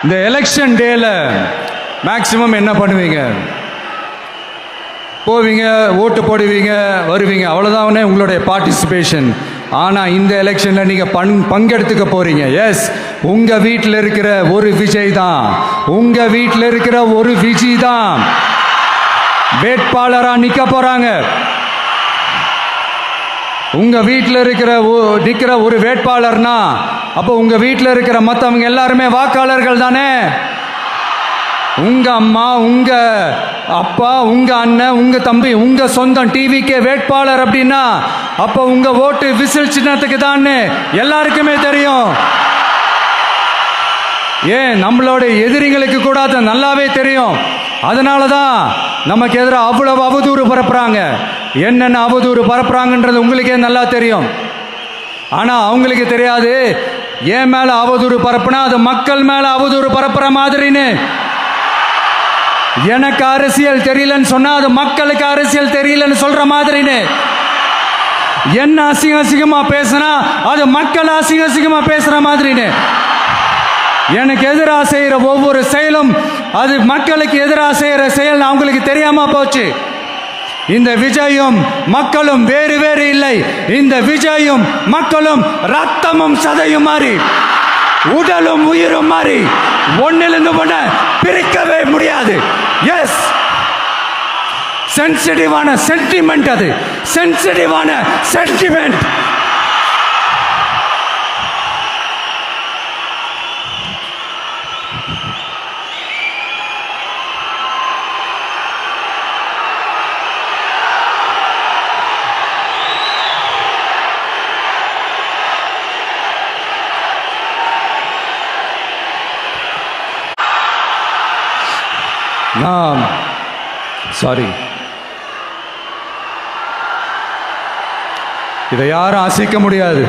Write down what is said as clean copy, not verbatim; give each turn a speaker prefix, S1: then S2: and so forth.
S1: இந்த எலெக்ஷன் டேல மேக்சிமம் என்ன பண்ணுவீங்க? போவீங்க, ஓட்டு போடுவீங்க, வருவீங்க, அவ்வளோதான் உங்களுடைய பார்ட்டிசிபேஷன். ஆனால் இந்த எலெக்ஷனில் நீங்கள் பங்கெடுத்துக்க போறீங்க. எஸ், உங்கள் வீட்டில் இருக்கிற ஒரு விஜய் தான், உங்கள் வீட்டில் இருக்கிற ஒரு விஜய் தான் வேட்பாளராக நிற்க போகிறாங்க. உங்கள் வீட்டில் நிற்கிற ஒரு வேட்பாளர்னா அப்போ உங்கள் வீட்டில் இருக்கிற மற்றவங்க எல்லாருமே வாக்காளர்கள் தானே. உங்கள் அம்மா, உங்கள் அப்பா, உங்கள் அண்ணன், உங்கள் தம்பி, உங்கள் சொந்தம் டிவிக்கே வேட்பாளர் அப்படின்னா அப்போ உங்கள் ஓட்டு விசில் சின்னத்துக்கு தான் எல்லாருக்குமே தெரியும். ஏன், நம்மளோட எதிரிகளுக்கு கூட அது நல்லாவே தெரியும். அதனால தான் நமக்கு எதிராக அவ்வளவு அவதூறு பரப்புறாங்க. என்னென்ன அவதூறு பரப்புறாங்கன்றது உங்களுக்கே நல்லா தெரியும். ஆனால் அவங்களுக்கு தெரியாது, என் மேலே அவதூறு பரப்புனா அது மக்கள் மேலே அவதூறு பரப்புற மாதிரின்னு. எனக்கு அரசியல் தெரியலன்னு சொன்னா அது மக்களுக்கு அரசியல் தெரியலன்னு சொல்ற மாதிரின்னு. என்ன அசிங்கமா பேசினா அது மக்கள் அசிங்கமா பேசுற மாதிரின்னு. எனக்கு எதிராக செய்யற ஒவ்வொரு செயலும் அது மக்களுக்கு எதிராக செய்யற செயல் அவங்களுக்கு தெரியாம போச்சு. இந்த விஜயும் மக்களும் வேறு வேறு இல்லை. இந்த விஜயும் மக்களும் ரத்தமும் சதையும் மாறி, உடலும் உயிரும் மாறி, ஒன்னிலிருந்து ஒன்ன பிரிக்கவே முடியாது. எஸ், சென்சிட்டிவான சென்டிமெண்ட், அது சென்சிட்டிவான சென்டிமெண்ட். சாரி, இதை யாரும் அசைக்க முடியாது.